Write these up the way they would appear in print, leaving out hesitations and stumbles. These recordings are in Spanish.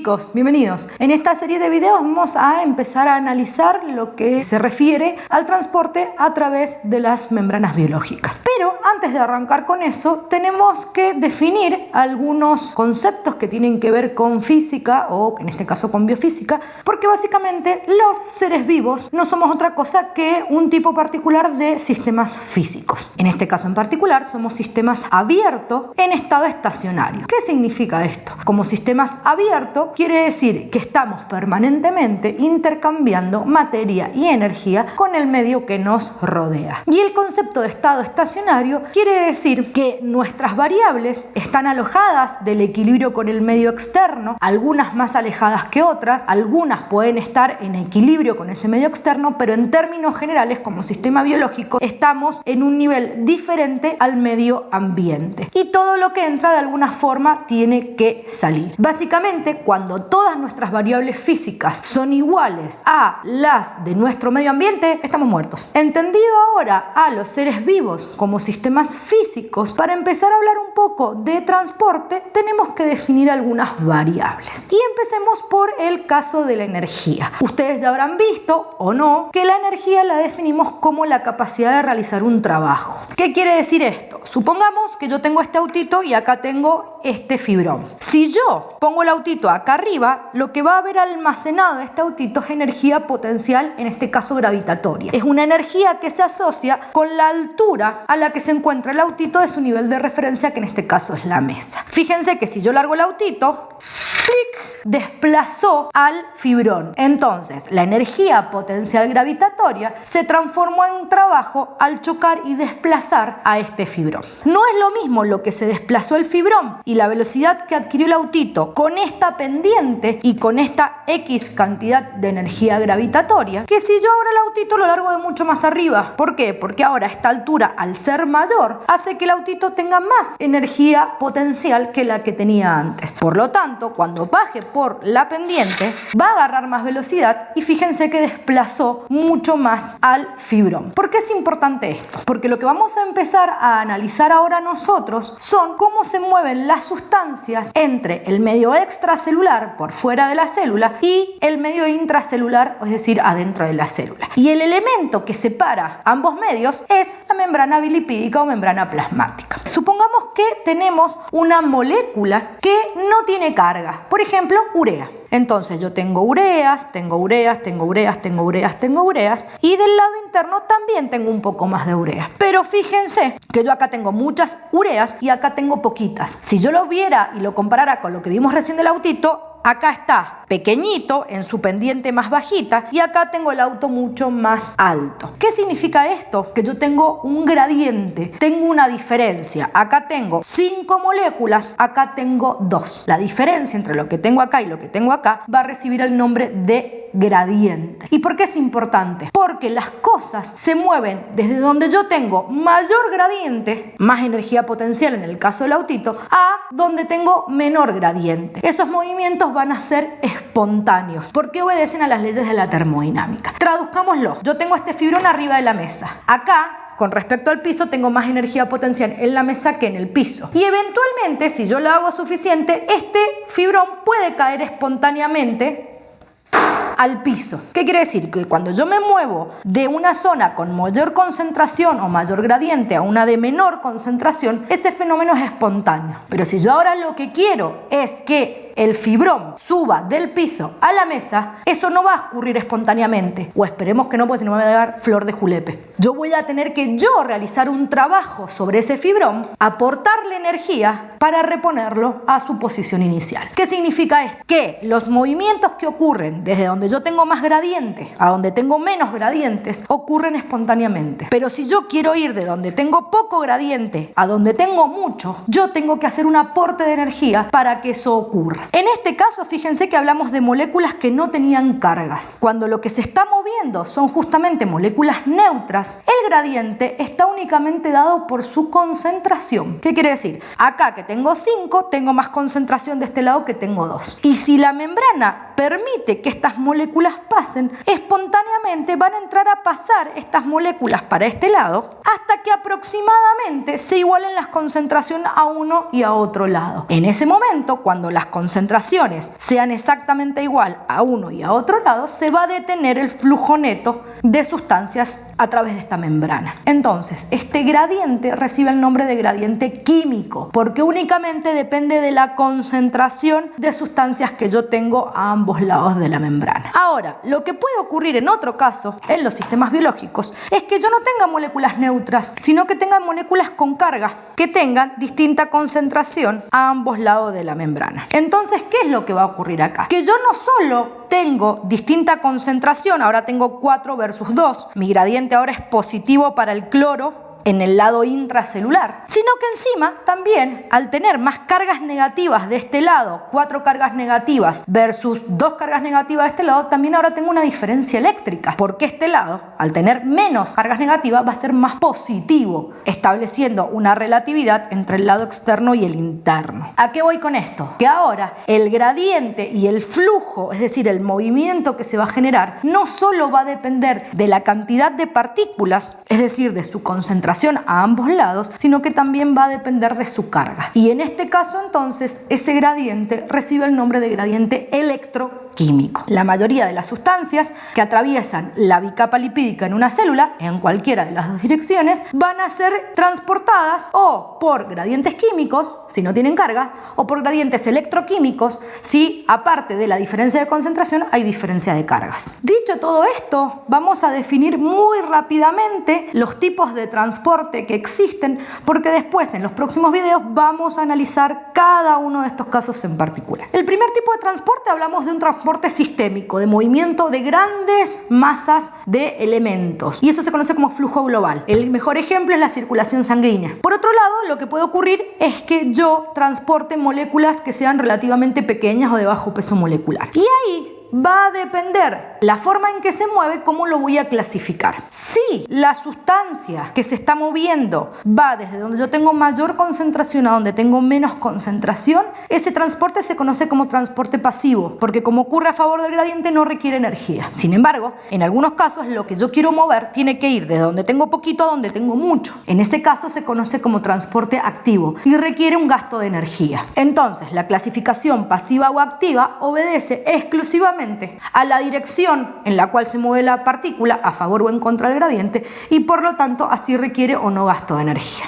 chicos, bienvenidos. En esta serie de videos vamos a empezar a analizar lo que se refiere al transporte a través de las membranas biológicas. Pero antes de arrancar con eso, tenemos que definir algunos conceptos que tienen que ver con física o en este caso con biofísica, porque básicamente los seres vivos no somos otra cosa que un tipo particular de sistemas físicos. En este caso en particular somos sistemas abiertos en estado estacionario. ¿Qué significa esto? Como sistemas abiertos quiere decir que estamos permanentemente intercambiando materia y energía con el medio que nos rodea. Y el concepto de estado estacionario quiere decir que nuestras variables están alojadas del equilibrio con el medio externo, algunas más alejadas que otras, algunas pueden estar en equilibrio con ese medio externo, pero en términos generales como sistema biológico estamos en un nivel diferente al medio ambiente. Y todo lo que entra de alguna forma tiene que salir. Básicamente, cuando todas nuestras variables físicas son iguales a las de nuestro medio ambiente, estamos muertos. Entendido ahora a los seres vivos como sistemas físicos, para empezar a hablar un poco de transporte, tenemos que definir algunas variables. Y empecemos por el caso de la energía. Ustedes ya habrán visto, o no, que la energía la definimos como la capacidad de realizar un trabajo. ¿Qué quiere decir esto? Supongamos que yo tengo este autito y acá tengo este fibrón. Si yo pongo el autito acá arriba, lo que va a haber almacenado este autito es energía potencial, en este caso gravitatoria. Es una energía que se asocia con la altura a la que se encuentra el autito de su nivel de referencia, que en este caso es la mesa. Fíjense que si yo largo el autito, ¡clic!, desplazó al fibrón. Entonces, la energía potencial gravitatoria se transformó en trabajo al chocar y desplazar a este fibrón. No es lo mismo lo que se desplazó el fibrón y la velocidad que adquirió el autito con esta pendiente y con esta X cantidad de energía gravitatoria, que si yo ahora el autito lo largo de mucho más arriba. ¿Por qué? Porque ahora esta altura, al ser mayor, hace que el autito tenga más energía potencial que la que tenía antes. Por lo tanto, cuando baje por la pendiente, va a agarrar más velocidad y fíjense que desplazó mucho más al fibrón. ¿Por qué es importante esto? Porque lo que vamos a empezar a analizar ahora nosotros son cómo se mueven las sustancias entre el medio extracelular, por fuera de la célula, y el medio intracelular, es decir, adentro de la célula. Y el elemento que separa ambos medios es la membrana bilipídica o membrana plasmática. Supongamos que tenemos una molécula que no tiene carga, por ejemplo, urea. Entonces yo tengo ureas, tengo ureas, tengo ureas, tengo ureas, tengo ureas, y del lado interno también tengo un poco más de urea. Pero fíjense que yo acá tengo muchas ureas y acá tengo poquitas. Si yo lo viera y lo comparara con lo que vimos recién del autito, acá está pequeñito en su pendiente más bajita y acá tengo el auto mucho más alto. ¿Qué significa esto? Que yo tengo un gradiente, tengo una diferencia. Acá tengo 5 moléculas, acá tengo 2. La diferencia entre lo que tengo acá y lo que tengo acá va a recibir el nombre de gradiente. ¿Y por qué es importante? Porque las cosas se mueven desde donde yo tengo mayor gradiente, más energía potencial en el caso del autito, a donde tengo menor gradiente. Esos movimientos van a ser espontáneos porque obedecen a las leyes de la termodinámica. Traduzcámoslo. Yo tengo este fibrón arriba de la mesa. Acá, con respecto al piso, tengo más energía potencial en la mesa que en el piso. Y eventualmente, si yo lo hago suficiente, este fibrón puede caer espontáneamente al piso. ¿Qué quiere decir? Que cuando yo me muevo de una zona con mayor concentración o mayor gradiente a una de menor concentración, ese fenómeno es espontáneo. Pero si yo ahora lo que quiero es que el fibrón suba del piso a la mesa, eso no va a ocurrir espontáneamente. O esperemos que no, porque si no me va a dar flor de julepe. Yo voy a tener que realizar un trabajo sobre ese fibrón, aportarle energía para reponerlo a su posición inicial. ¿Qué significa esto? Que los movimientos que ocurren desde donde yo tengo más gradientes a donde tengo menos gradientes ocurren espontáneamente. Pero si yo quiero ir de donde tengo poco gradiente a donde tengo mucho, yo tengo que hacer un aporte de energía para que eso ocurra. En este caso, fíjense que hablamos de moléculas que no tenían cargas. Cuando lo que se está moviendo son justamente moléculas neutras, el gradiente está únicamente dado por su concentración. ¿Qué quiere decir? Acá que tengo 5, tengo más concentración de este lado que tengo 2. Y si la membrana permite que estas moléculas pasen, espontáneamente van a entrar a pasar estas moléculas para este lado hasta que aproximadamente se igualen las concentraciones a uno y a otro lado. En ese momento, cuando las concentraciones sean exactamente igual a uno y a otro lado, se va a detener el flujo neto de sustancias a través de esta membrana. Entonces, este gradiente recibe el nombre de gradiente químico porque únicamente depende de la concentración de sustancias que yo tengo a ambos lados de la membrana. Ahora, lo que puede ocurrir en otro caso, en los sistemas biológicos, es que yo no tenga moléculas neutras, sino que tenga moléculas con carga, que tengan distinta concentración a ambos lados de la membrana. Entonces, ¿qué es lo que va a ocurrir acá? Que yo no solo tengo distinta concentración, ahora tengo 4 versus 2, mi gradiente ahora es positivo para el cloro en el lado intracelular, sino que encima también al tener más cargas negativas de este lado, 4 cargas negativas versus 2 cargas negativas de este lado, también ahora tengo una diferencia eléctrica, porque este lado, al tener menos cargas negativas, va a ser más positivo, estableciendo una relatividad entre el lado externo y el interno. ¿A qué voy con esto? Que ahora el gradiente y el flujo, es decir, el movimiento que se va a generar, no solo va a depender de la cantidad de partículas, es decir, de su concentración a ambos lados, sino que también va a depender de su carga. Y en este caso, entonces, ese gradiente recibe el nombre de gradiente electroquímico. La mayoría de las sustancias que atraviesan la bicapa lipídica en una célula, en cualquiera de las dos direcciones, van a ser transportadas o por gradientes químicos, si no tienen carga, o por gradientes electroquímicos, si aparte de la diferencia de concentración hay diferencia de cargas. Dicho todo esto, vamos a definir muy rápidamente los tipos de transporte que existen, porque después en los próximos videos vamos a analizar cada uno de estos casos en particular. El primer tipo de transporte, hablamos de un transporte sistémico, de movimiento de grandes masas de elementos, y eso se conoce como flujo global. El mejor ejemplo es la circulación sanguínea. Por otro lado, lo que puede ocurrir es que yo transporte moléculas que sean relativamente pequeñas o de bajo peso molecular. Y ahí va a depender la forma en que se mueve, cómo lo voy a clasificar. Si la sustancia que se está moviendo va desde donde yo tengo mayor concentración a donde tengo menos concentración, ese transporte se conoce como transporte pasivo, porque como ocurre a favor del gradiente no requiere energía. Sin embargo, en algunos casos lo que yo quiero mover tiene que ir desde donde tengo poquito a donde tengo mucho. En ese caso se conoce como transporte activo y requiere un gasto de energía. Entonces, la clasificación pasiva o activa obedece exclusivamente a la dirección en la cual se mueve la partícula, a favor o en contra del gradiente, y por lo tanto así requiere o no gasto de energía.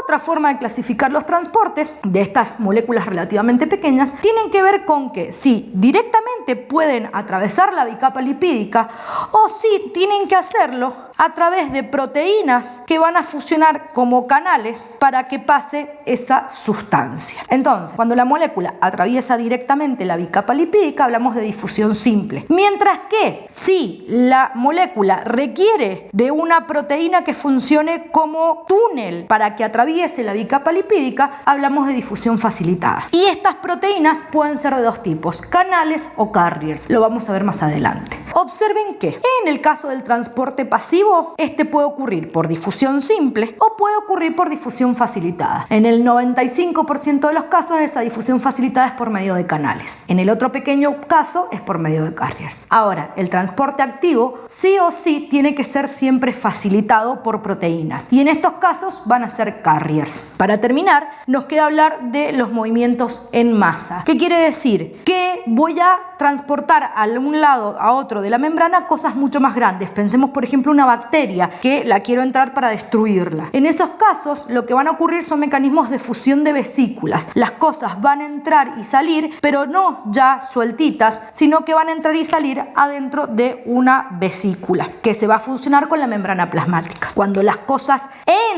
Otra forma de clasificar los transportes de estas moléculas relativamente pequeñas tienen que ver con que si directamente pueden atravesar la bicapa lipídica o si tienen que hacerlo a través de proteínas que van a fusionar como canales para que pase esa sustancia. Entonces, cuando la molécula atraviesa directamente la bicapa lipídica, hablamos de difusión simple. Mientras que si la molécula requiere de una proteína que funcione como túnel para que atraviese la bicapa lipídica, hablamos de difusión facilitada. Y estas proteínas pueden ser de dos tipos, canales o carriers. Lo vamos a ver más adelante. Observen que en el caso del transporte pasivo, este puede ocurrir por difusión simple o puede ocurrir por difusión facilitada. En el 95% de los casos, esa difusión facilitada es por medio de canales. En el otro pequeño caso es por medio de carriers. Ahora, el transporte activo sí o sí tiene que ser siempre facilitado por proteínas. Y en estos casos van a ser carriers. Para terminar, nos queda hablar de los movimientos en masa. ¿Qué quiere decir? Que voy a transportar a un lado a otro de la membrana cosas mucho más grandes. Pensemos, por ejemplo, una bacteria que la quiero entrar para destruirla. En esos casos, lo que van a ocurrir son mecanismos de fusión de vesículas. Las cosas van a entrar y salir, pero no ya sueltitas, sino que van a entrar y salir adentro de una vesícula que se va a fusionar con la membrana plasmática. Cuando las cosas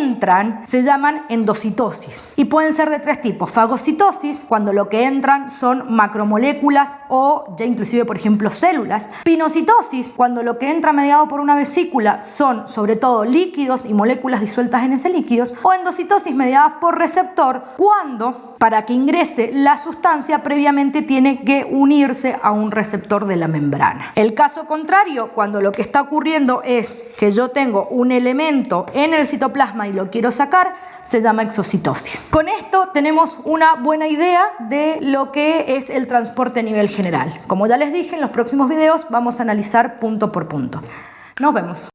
entran se llaman endocitosis y pueden ser de tres tipos: fagocitosis, cuando lo que entran son macromoléculas o ya inclusive por ejemplo células; pinocitosis, cuando lo que entra mediado por una vesícula son sobre todo líquidos y moléculas disueltas en ese líquidos; o endocitosis mediada por receptor, cuando para que ingrese la sustancia previamente tiene que unirse a un receptor de la membrana. El caso contrario, cuando lo que está ocurriendo es que yo tengo un elemento en el citoplasma y lo quiero sacar, se llama exocitosis. Con esto tenemos una buena idea de lo que es el transporte a nivel general. Como ya les dije, en los próximos videos vamos a analizar punto por punto. Nos vemos.